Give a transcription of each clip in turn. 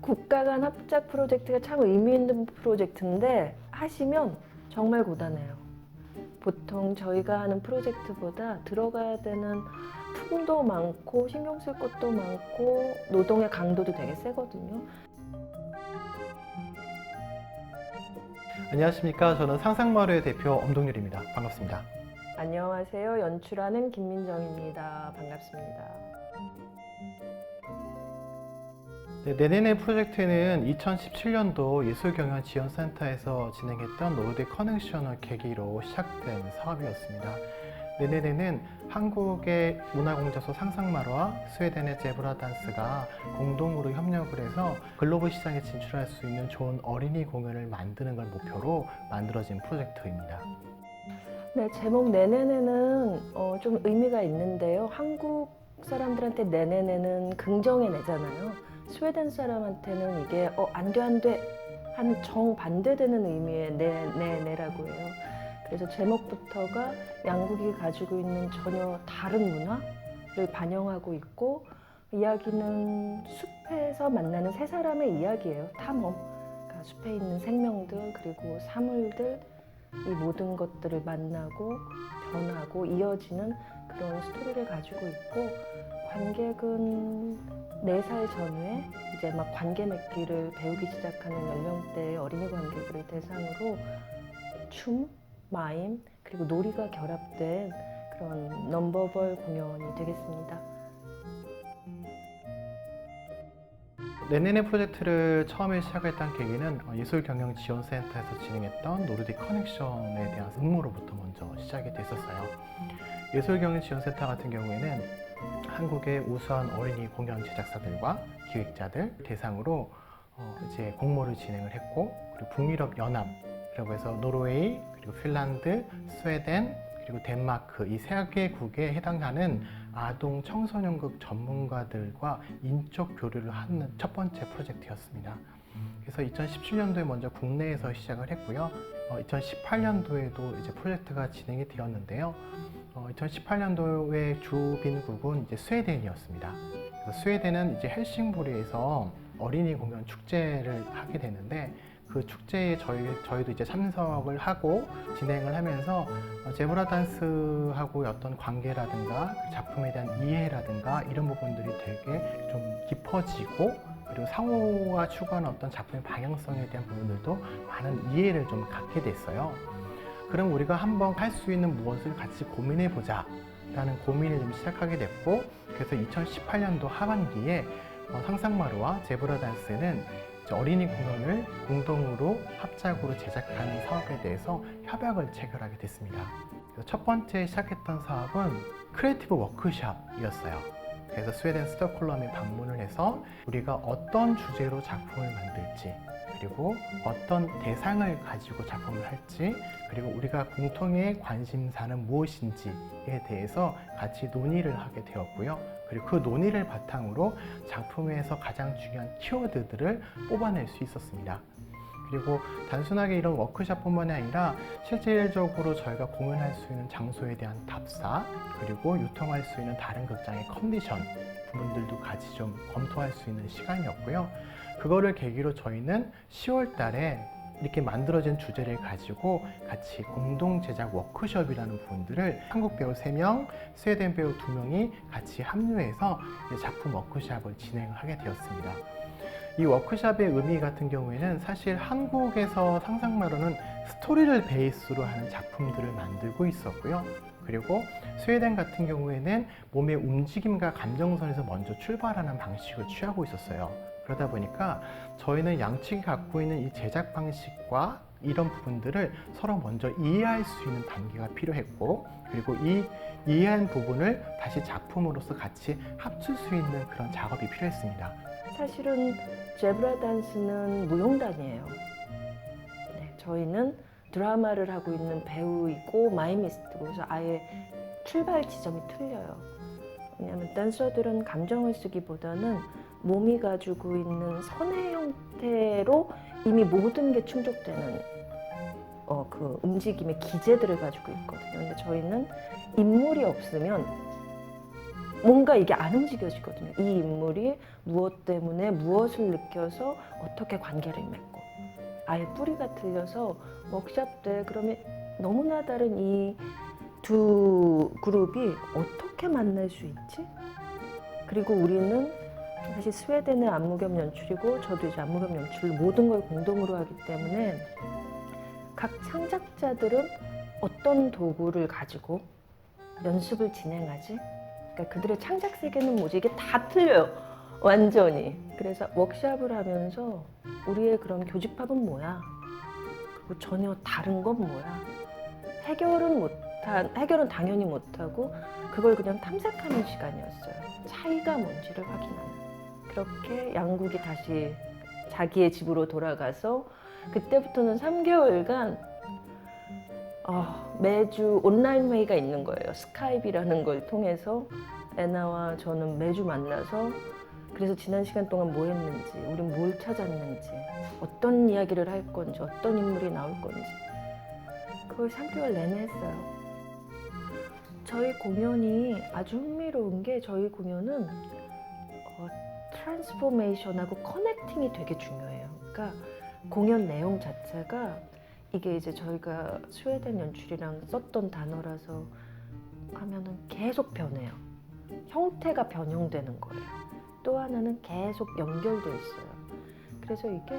국가 간 합작 프로젝트가 참 의미 있는 프로젝트인데 하시면 정말 고단해요. 보통 저희가 하는 프로젝트보다 들어가야 되는 품도 많고 신경 쓸 것도 많고 노동의 강도도 되게 세거든요. 안녕하십니까. 저는 상상마루의 대표 엄동률입니다. 반갑습니다. 안녕하세요. 연출하는 김민정입니다. 반갑습니다. 네, 네네네 프로젝트는 2017년도 예술경연지원센터에서 진행했던 노르딕 커넥션을 계기로 시작된 사업이었습니다. 네네네는 한국의 문화공작소 상상마루와 스웨덴의 제브라 단스가 공동으로 협력을 해서 글로벌 시장에 진출할 수 있는 좋은 어린이 공연을 만드는 걸 목표로 만들어진 프로젝트입니다. 네, 제목 네네네는 좀 의미가 있는데요. 한국 사람들한테 네네네는 긍정의 네잖아요. 스웨덴 사람한테는 이게 안 돼, 안 돼 하는 정반대되는 의미의 네라고 해요. 그래서 제목부터가 양국이 가지고 있는 전혀 다른 문화를 반영하고 있고, 이야기는 숲에서 만나는 세 사람의 이야기예요. 탐험. 그러니까 숲에 있는 생명들 그리고 사물들, 이 모든 것들을 만나고 변하고 이어지는 그런 스토리를 가지고 있고, 관객은 4살 전후에 이제 막 관계 맺기를 배우기 시작하는 연령대의 어린이 관객을 대상으로 춤, 마임, 그리고 놀이가 결합된 그런 넘버벌 공연이 되겠습니다. 네네네 프로젝트를 처음에 시작했던 계기는 예술경영지원센터에서 진행했던 노르딕 커넥션에 대한 응모로부터 먼저 시작이 됐었어요. 예술경영지원센터 같은 경우에는 한국의 우수한 어린이 공연 제작사들과 기획자들 대상으로 이제 공모를 진행을 했고, 그리고 북유럽 연합이라고 해서 노르웨이, 그리고 핀란드, 스웨덴, 그리고 덴마크 이 3개국에 해당하는 아동 청소년극 전문가들과 인적 교류를 하는 첫 번째 프로젝트였습니다. 그래서 2017년도에 먼저 국내에서 시작을 했고요. 2018년도에도 이제 프로젝트가 진행이 되었는데요. 2018년도의 주빈국은 이제 스웨덴이었습니다. 그래서 스웨덴은 이제 헬싱보리에서 어린이 공연 축제를 하게 되는데, 그 축제에 저희도 이제 참석을 하고 진행을 하면서 제브라 단스하고의 어떤 관계라든가 작품에 대한 이해라든가 이런 부분들이 되게 좀 깊어지고, 그리고 상호가 추구하는 어떤 작품의 방향성에 대한 부분들도 많은 이해를 좀 갖게 됐어요. 그럼 우리가 한번 할 수 있는 무엇을 같이 고민해 보자 라는 고민을 좀 시작하게 됐고, 그래서 2018년도 하반기에 상상마루와 제브라 단스는 어린이 공연을 공동으로 합작으로 제작하는 사업에 대해서 협약을 체결하게 됐습니다. 그래서 첫 번째 시작했던 사업은 크리에이티브 워크숍이었어요. 그래서 스웨덴 스톡홀름에 방문을 해서 우리가 어떤 주제로 작품을 만들지, 그리고 어떤 대상을 가지고 작품을 할지, 그리고 우리가 공통의 관심사는 무엇인지에 대해서 같이 논의를 하게 되었고요. 그리고 그 논의를 바탕으로 작품에서 가장 중요한 키워드들을 뽑아낼 수 있었습니다. 그리고 단순하게 이런 워크숍뿐만이 아니라 실질적으로 저희가 공연할 수 있는 장소에 대한 답사, 그리고 유통할 수 있는 다른 극장의 컨디션 부분들도 같이 좀 검토할 수 있는 시간이었고요. 그거를 계기로 저희는 10월 달에 이렇게 만들어진 주제를 가지고 같이 공동 제작 워크숍이라는 부분들을 한국 배우 3명, 스웨덴 배우 2명이 같이 합류해서 작품 워크숍을 진행을 하게 되었습니다. 이 워크숍의 의미 같은 경우에는 사실 한국에서 상상마루는 스토리를 베이스로 하는 작품들을 만들고 있었고요. 그리고 스웨덴 같은 경우에는 몸의 움직임과 감정선에서 먼저 출발하는 방식을 취하고 있었어요. 그러다 보니까 저희는 양측이 갖고 있는 이 제작 방식과 이런 부분들을 서로 먼저 이해할 수 있는 단계가 필요했고, 그리고 이 이해한 부분을 다시 작품으로서 같이 합칠 수 있는 그런 작업이 필요했습니다. 사실은 제브라 단스는 무용단이에요. 네, 저희는 드라마를 하고 있는 배우이고 마이미스트고, 그래서 아예 출발 지점이 틀려요. 왜냐하면 댄서들은 감정을 쓰기보다는 몸이 가지고 있는 선의 형태로 이미 모든 게 충족되는 그 움직임의 기제들을 가지고 있거든요. 근데 저희는 인물이 없으면 뭔가 이게 안 움직여지거든요. 이 인물이 무엇 때문에 무엇을 느껴서 어떻게 관계를 맺고 아예 뿌리가 틀려서 워크숍 때 그러면 너무나 다른 이 두 그룹이 어떻게 만날 수 있지? 그리고 우리는 사실 스웨덴의 안무겸 연출이고 저도 이제 안무겸 연출 모든 걸 공동으로 하기 때문에 각 창작자들은 어떤 도구를 가지고 연습을 진행하지? 그러니까 그들의 창작 세계는 뭐지? 이게 다 틀려요. 완전히. 그래서 워크숍을 하면서 우리의 그런 교집합은 뭐야? 그리고 전혀 다른 건 뭐야? 해결은 당연히 못하고 그걸 그냥 탐색하는 시간이었어요. 차이가 뭔지를 확인하는. 그렇게 양국이 다시 자기의 집으로 돌아가서 그때부터는 3개월간 매주 온라인 회의가 있는 거예요. 스카이프라는 걸 통해서 애나와 저는 매주 만나서 그래서 지난 시간 동안 뭐 했는지, 우린 뭘 찾았는지, 어떤 이야기를 할 건지, 어떤 인물이 나올 건지 그걸 3개월 내내 했어요. 저희 공연이 아주 흥미로운 게 저희 공연은 트랜스포메이션하고 커넥팅이 되게 중요해요. 그러니까 공연 내용 자체가 이게 이제 저희가 스웨덴 연출이랑 썼던 단어라서 하면은 계속 변해요. 형태가 변형되는 거예요. 또 하나는 계속 연결돼 있어요. 그래서 이게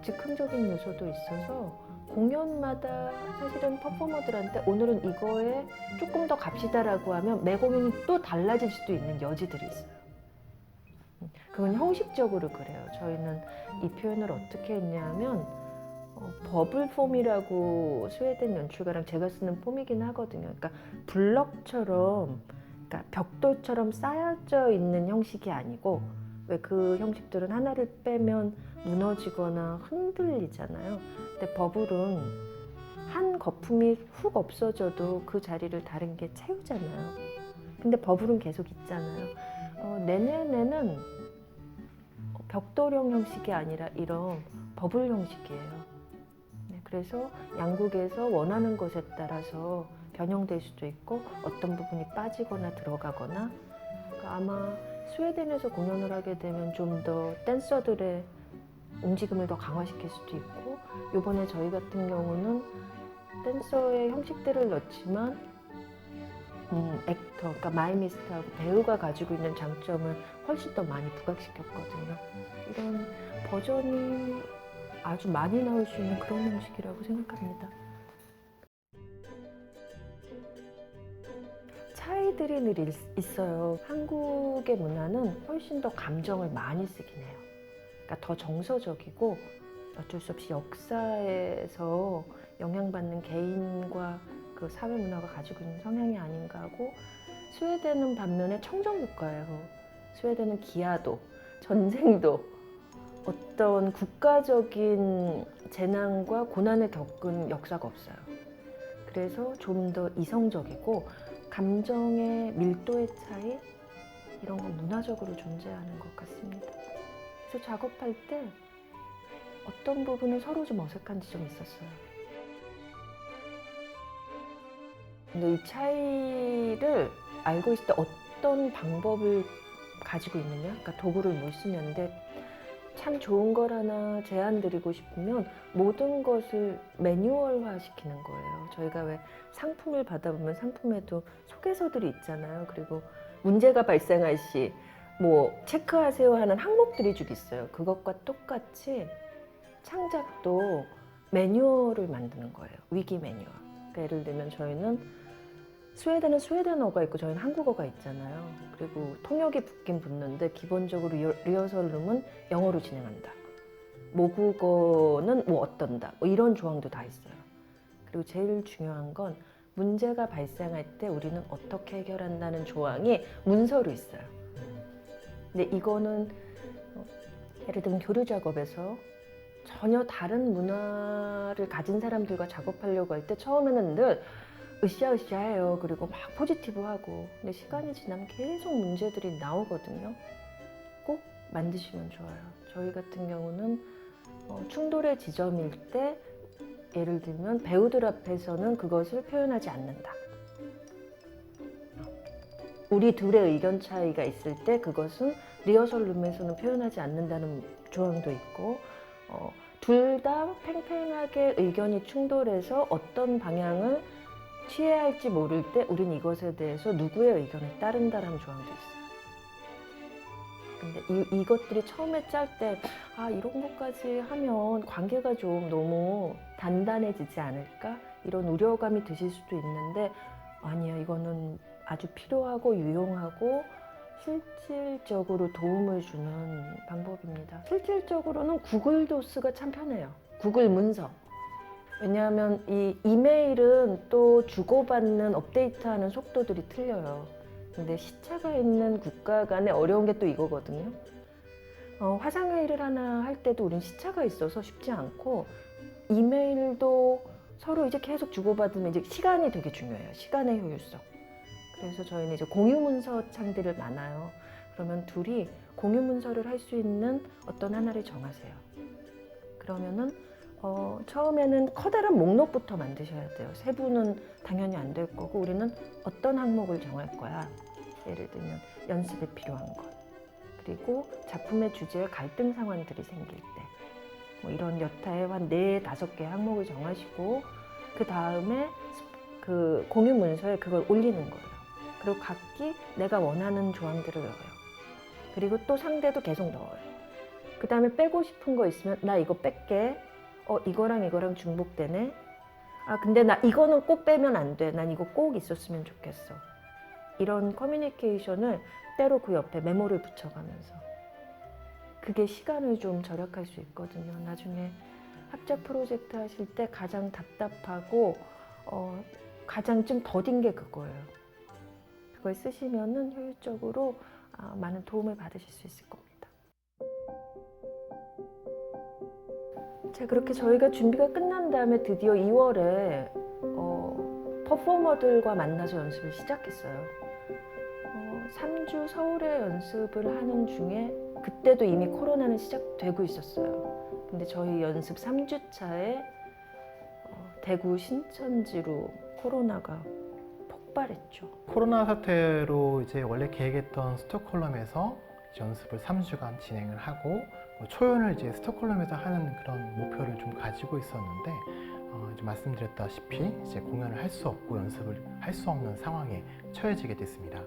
즉흥적인 요소도 있어서 공연마다 사실은 퍼포머들한테 오늘은 이거에 조금 더 갑시다라고 하면 매 공연이 또 달라질 수도 있는 여지들이 있어요. 그건 형식적으로 그래요. 저희는 이 표현을 어떻게 했냐면 버블 폼이라고 스웨덴 연출가랑 제가 쓰는 폼이긴 하거든요. 그러니까 블럭처럼, 그러니까 벽돌처럼 쌓여져 있는 형식이 아니고 왜 그 형식들은 하나를 빼면 무너지거나 흔들리잖아요. 근데 버블은 한 거품이 훅 없어져도 그 자리를 다른 게 채우잖아요. 근데 버블은 계속 있잖아요. 네네네는 벽돌형 형식이 아니라 이런 버블 형식이에요. 네, 그래서 양국에서 원하는 것에 따라서 변형될 수도 있고 어떤 부분이 빠지거나 들어가거나 그러니까 아마 스웨덴에서 공연을 하게 되면 좀 더 댄서들의 움직임을 더 강화시킬 수도 있고 이번에 저희 같은 경우는 댄서의 형식들을 넣지만 액터, 그러니까 마이미스트하고 배우가 가지고 있는 장점을 훨씬 더 많이 부각시켰거든요. 이런 버전이 아주 많이 나올 수 있는 그런 형식이라고 생각합니다. 차이들이 늘 있어요. 한국의 문화는 훨씬 더 감정을 많이 쓰긴 해요. 그러니까 더 정서적이고 어쩔 수 없이 역사에서 영향받는 개인과 그 사회 문화가 가지고 있는 성향이 아닌가 하고 스웨덴은 반면에 청정국가예요. 스웨덴은 기아도, 전쟁도 어떤 국가적인 재난과 고난을 겪은 역사가 없어요. 그래서 좀 더 이성적이고 감정의 밀도의 차이 이런 건 문화적으로 존재하는 것 같습니다. 그래서 작업할 때 어떤 부분은 서로 좀 어색한 지점이 있었어요. 근데 이 차이를 알고 있을 때 어떤 방법을 가지고 있느냐, 그러니까 도구를 뭘 쓰냐인데 참 좋은 걸 하나 제안 드리고 싶으면 모든 것을 매뉴얼화 시키는 거예요. 저희가 왜 상품을 받아보면 상품에도 소개서들이 있잖아요. 그리고 문제가 발생할 시 뭐 체크하세요 하는 항목들이 쭉 있어요. 그것과 똑같이 창작도 매뉴얼을 만드는 거예요. 위기 매뉴얼. 그러니까 예를 들면 저희는 스웨덴은 스웨덴어가 있고 저희는 한국어가 있잖아요. 그리고 통역이 붙긴 붙는데 기본적으로 리허설룸은 영어로 진행한다. 모국어는 뭐 어떤다. 뭐 이런 조항도 다 있어요. 그리고 제일 중요한 건 문제가 발생할 때 우리는 어떻게 해결한다는 조항이 문서로 있어요. 근데 이거는 예를 들면 교류 작업에서 전혀 다른 문화를 가진 사람들과 작업하려고 할 때 처음에는 늘 으쌰으쌰해요. 그리고 막 포지티브하고. 근데 시간이 지나면 계속 문제들이 나오거든요. 꼭 만드시면 좋아요. 저희 같은 경우는 충돌의 지점일 때 예를 들면 배우들 앞에서는 그것을 표현하지 않는다. 우리 둘의 의견 차이가 있을 때 그것은 리허설 룸에서는 표현하지 않는다는 조항도 있고 둘 다 팽팽하게 의견이 충돌해서 어떤 방향을 취해야 할지 모를 때 우린 이것에 대해서 누구의 의견을 따른다라는 조항도 있어요. 근데 이것들이 처음에 짤 때 이런 것까지 하면 관계가 좀 너무 단단해지지 않을까? 이런 우려감이 드실 수도 있는데 아니요, 이거는 아주 필요하고 유용하고 실질적으로 도움을 주는 방법입니다. 실질적으로는 구글 도스가 참 편해요. 구글 문서. 왜냐하면 이 이메일은 또 주고받는 업데이트하는 속도들이 틀려요. 근데 시차가 있는 국가 간의 어려운 게 또 이거거든요. 화상회의를 하나 할 때도 우린 시차가 있어서 쉽지 않고 이메일도 서로 이제 계속 주고받으면 이제 시간이 되게 중요해요. 시간의 효율성. 그래서 저희는 이제 공유 문서 창들을 나눠요. 그러면 둘이 공유 문서를 할 수 있는 어떤 하나를 정하세요. 그러면은 처음에는 커다란 목록부터 만드셔야 돼요. 세 분은 당연히 안 될 거고 우리는 어떤 항목을 정할 거야. 예를 들면 연습에 필요한 것. 그리고 작품의 주제에 갈등 상황들이 생길 때. 뭐 이런 여타의 한 4-5개 항목을 정하시고 그 다음에 그 공유 문서에 그걸 올리는 거예요. 그리고 각기 내가 원하는 조항들을 넣어요. 그리고 또 상대도 계속 넣어요. 그 다음에 빼고 싶은 거 있으면 나 이거 뺄게. 이거랑 이거랑 중복되네. 근데 나 이거는 꼭 빼면 안 돼. 난 이거 꼭 있었으면 좋겠어. 이런 커뮤니케이션을 때로 그 옆에 메모를 붙여가면서 그게 시간을 좀 절약할 수 있거든요. 나중에 합작 프로젝트 하실 때 가장 답답하고 가장 좀 더딘 게 그거예요. 그걸 쓰시면은 효율적으로 많은 도움을 받으실 수 있을 겁니다. 자, 그렇게 저희가 준비가 끝난 다음에 드디어 2월에 퍼포머들과 만나서 연습을 시작했어요. 3주 서울에 연습을 하는 중에 그때도 이미 코로나는 시작되고 있었어요. 근데 저희 연습 3주 차에 대구 신천지로 코로나가 폭발했죠. 코로나 사태로 이제 원래 계획했던 스톡홀름에서 연습을 3주간 진행을 하고 초연을 이제 스톡홀름에서 하는 그런 목표를 좀 가지고 있었는데 이제 말씀드렸다시피 이제 공연을 할 수 없고 연습을 할 수 없는 상황에 처해지게 됐습니다.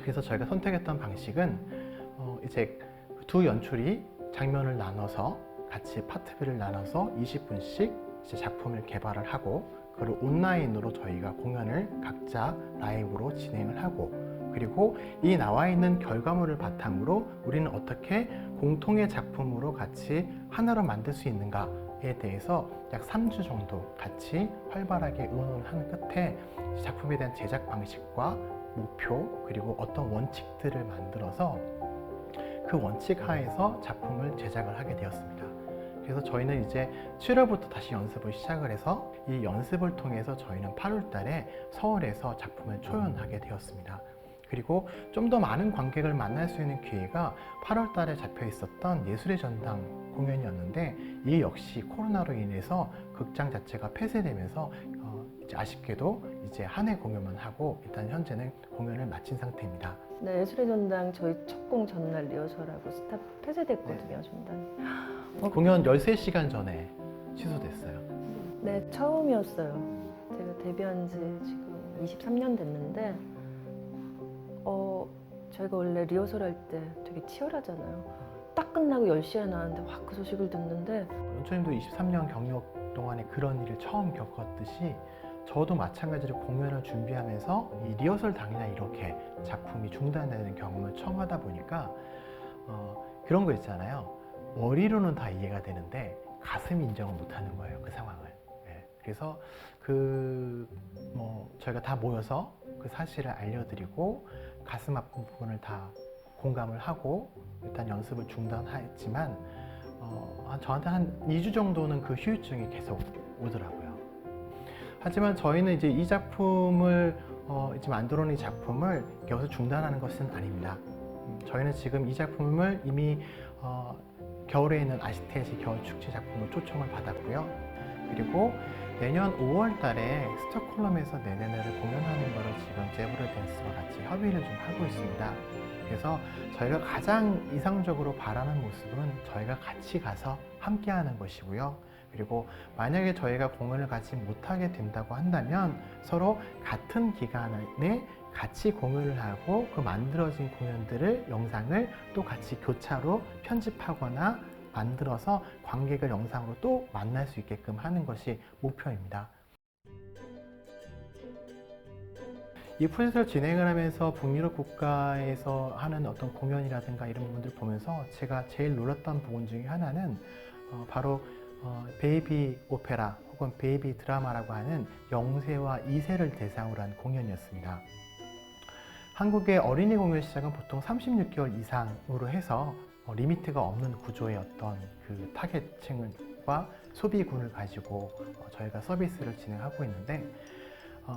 그래서 저희가 선택했던 방식은 이제 두 연출이 장면을 나눠서 같이 파트별을 나눠서 20분씩 이제 작품을 개발을 하고 그걸 온라인으로 저희가 공연을 각자 라이브로 진행을 하고 그리고 이 나와 있는 결과물을 바탕으로 우리는 어떻게 공통의 작품으로 같이 하나로 만들 수 있는가에 대해서 약 3주 정도 같이 활발하게 의논을 한 끝에 작품에 대한 제작 방식과 목표 그리고 어떤 원칙들을 만들어서 그 원칙 하에서 작품을 제작을 하게 되었습니다. 그래서 저희는 이제 7월부터 다시 연습을 시작을 해서 이 연습을 통해서 저희는 8월 달에 서울에서 작품을 초연하게 되었습니다. 그리고 좀 더 많은 관객을 만날 수 있는 기회가 8월 달에 잡혀 있었던 예술의 전당 공연이었는데 이 역시 코로나로 인해서 극장 자체가 폐쇄되면서 이제 아쉽게도 이제 한 해 공연만 하고 일단 현재는 공연을 마친 상태입니다. 네, 예술의 전당 저희 첫 공 전날 리허설하고 스탑 폐쇄됐거든요, 전당이. 공연 13시간 전에 취소됐어요. 네, 처음이었어요. 제가 데뷔한 지 지금 23년 됐는데 저희가 원래 리허설 할 때 되게 치열하잖아요. 딱 끝나고 10시에 나왔는데 확 그 소식을 듣는데 연출님도 23년 경력 동안에 그런 일을 처음 겪었듯이 저도 마찬가지로 공연을 준비하면서 이 리허설 당일날 이렇게 작품이 중단되는 경험을 처음 하다 보니까 그런 거 있잖아요. 머리로는 다 이해가 되는데 가슴이 인정을 못하는 거예요, 그 상황을. 네. 그래서 저희가 다 모여서 그 사실을 알려드리고 가슴 아픈 부분을 다 공감을 하고 일단 연습을 중단했지만 저한테 한 2주 정도는 그 후유증이 계속 오더라고요. 하지만 저희는 이제 이 작품을 이제 만들어낸 이 작품을 여기서 중단하는 것은 아닙니다. 저희는 지금 이 작품을 이미 겨울에 있는 아시테시 겨울축제 작품을 초청을 받았고요. 그리고 내년 5월 달에 스톡홀름에서 네네네를 공연하는 거를 지금 제브르 댄스와 같이 협의를 좀 하고 있습니다. 그래서 저희가 가장 이상적으로 바라는 모습은 저희가 같이 가서 함께 하는 것이고요. 그리고 만약에 저희가 공연을 같이 못하게 된다고 한다면 서로 같은 기간에 같이 공연을 하고 그 만들어진 공연들을 영상을 또 같이 교차로 편집하거나 만들어서 관객을 영상으로 또 만날 수 있게끔 하는 것이 목표입니다. 이 프로젝트를 진행을 하면서 북유럽 국가에서 하는 어떤 공연이라든가 이런 부분들을 보면서 제가 제일 놀랐던 부분 중에 하나는 바로 베이비 오페라 혹은 베이비 드라마라고 하는 0세와 2세를 대상으로 한 공연이었습니다. 한국의 어린이 공연 시장은 보통 36개월 이상으로 해서 리미트가 없는 구조의 어떤 그 타겟층과 소비군을 가지고 저희가 서비스를 진행하고 있는데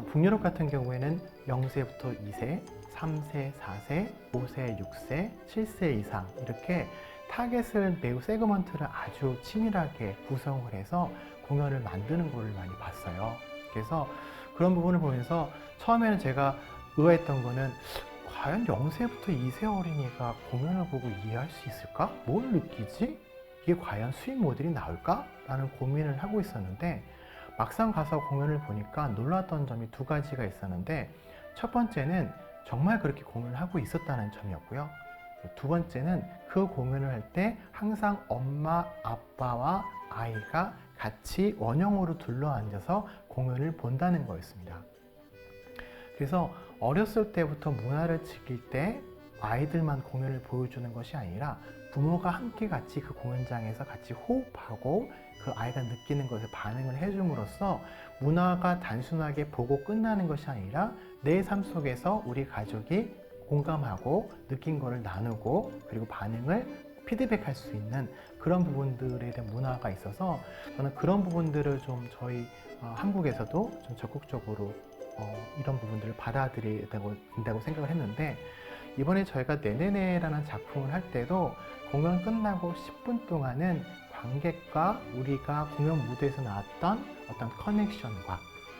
북유럽 같은 경우에는 0세부터 2세, 3세, 4세, 5세, 6세, 7세 이상 이렇게 타겟을 매우 세그먼트를 아주 치밀하게 구성을 해서 공연을 만드는 걸 많이 봤어요. 그래서 그런 부분을 보면서 처음에는 제가 의아했던 거는 과연 0세부터 2세 어린이가 공연을 보고 이해할 수 있을까? 뭘 느끼지? 이게 과연 수익 모델이 나올까? 라는 고민을 하고 있었는데 막상 가서 공연을 보니까 놀랐던 점이 두 가지가 있었는데 첫 번째는 정말 그렇게 공연을 하고 있었다는 점이었고요. 두 번째는 그 공연을 할 때 항상 엄마, 아빠와 아이가 같이 원형으로 둘러앉아서 공연을 본다는 거였습니다. 그래서 어렸을 때부터 문화를 즐길 때 아이들만 공연을 보여주는 것이 아니라 부모가 함께 같이 그 공연장에서 같이 호흡하고 그 아이가 느끼는 것에 반응을 해줌으로써 문화가 단순하게 보고 끝나는 것이 아니라 내 삶 속에서 우리 가족이 공감하고 느낀 것을 나누고 그리고 반응을 피드백할 수 있는 그런 부분들에 대한 문화가 있어서 저는 그런 부분들을 좀 저희 한국에서도 좀 적극적으로 이런 부분들을 받아들여야 된다고 생각을 했는데 이번에 저희가 네네네라는 작품을 할 때도 공연 끝나고 10분 동안은 관객과 우리가 공연 무대에서 나왔던 어떤 커넥션과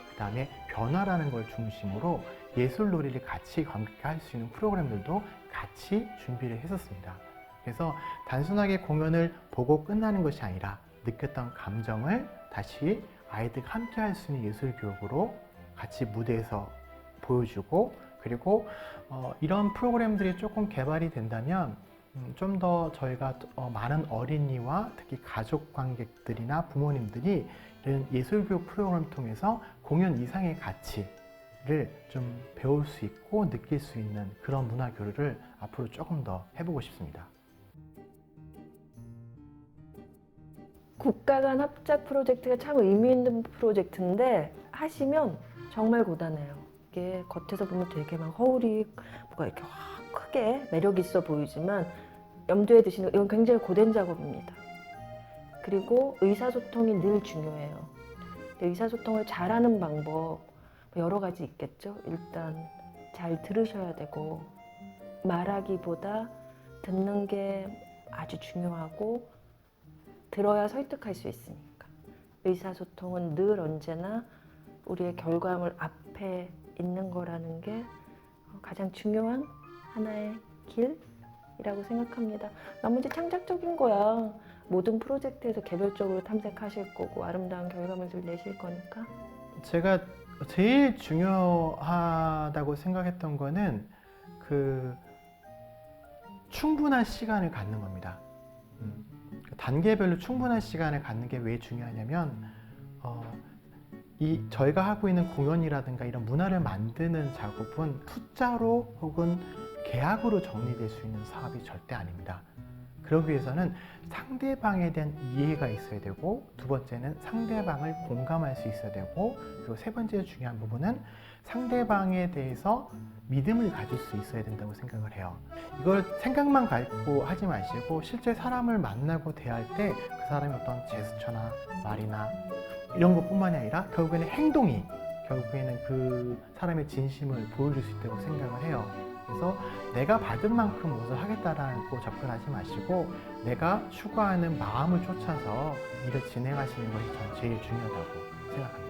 그 다음에 변화라는 걸 중심으로 예술놀이를 같이 관객과 할 수 있는 프로그램들도 같이 준비를 했었습니다. 그래서 단순하게 공연을 보고 끝나는 것이 아니라 느꼈던 감정을 다시 아이들과 함께 할 수 있는 예술 교육으로 같이 무대에서 보여주고 그리고 이런 프로그램들이 조금 개발이 된다면 좀 더 저희가 많은 어린이와 특히 가족 관객들이나 부모님들이 이런 예술교육 프로그램을 통해서 공연 이상의 가치를 좀 배울 수 있고 느낄 수 있는 그런 문화 교류를 앞으로 조금 더 해보고 싶습니다. 국가 간 합작 프로젝트가 참 의미 있는 프로젝트인데 하시면 정말 고단해요. 이게 겉에서 보면 되게 막 허울이 뭐가 이렇게 확 크게 매력 있어 보이지만 염두에 두시는 이건 굉장히 고된 작업입니다. 그리고 의사소통이 늘 중요해요. 의사소통을 잘하는 방법 여러 가지 있겠죠. 일단 잘 들으셔야 되고 말하기보다 듣는 게 아주 중요하고 들어야 설득할 수 있으니까 의사소통은 늘 언제나 우리의 결과물 앞에 있는 거라는 게 가장 중요한 하나의 길이라고 생각합니다. 나머지 창작적인 거야. 모든 프로젝트에서 개별적으로 탐색하실 거고 아름다운 결과물들 내실 거니까. 제가 제일 중요하다고 생각했던 거는 그 충분한 시간을 갖는 겁니다. 단계별로 충분한 시간을 갖는 게 왜 중요하냐면 저희가 하고 있는 공연이라든가 이런 문화를 만드는 작업은 숫자로 혹은 계약으로 정리될 수 있는 사업이 절대 아닙니다. 그러기 위해서는 상대방에 대한 이해가 있어야 되고 두 번째는 상대방을 공감할 수 있어야 되고 그리고 세 번째 중요한 부분은 상대방에 대해서 믿음을 가질 수 있어야 된다고 생각을 해요. 이걸 생각만 갖고 하지 마시고 실제 사람을 만나고 대할 때 그 사람의 어떤 제스처나 말이나 이런 것뿐만이 아니라 결국에는 행동이 결국에는 그 사람의 진심을 보여줄 수 있다고 생각을 해요. 그래서 내가 받은 만큼 무엇을 하겠다라고 접근하지 마시고 내가 추구하는 마음을 쫓아서 일을 진행하시는 것이 전 제일 중요하다고 생각합니다.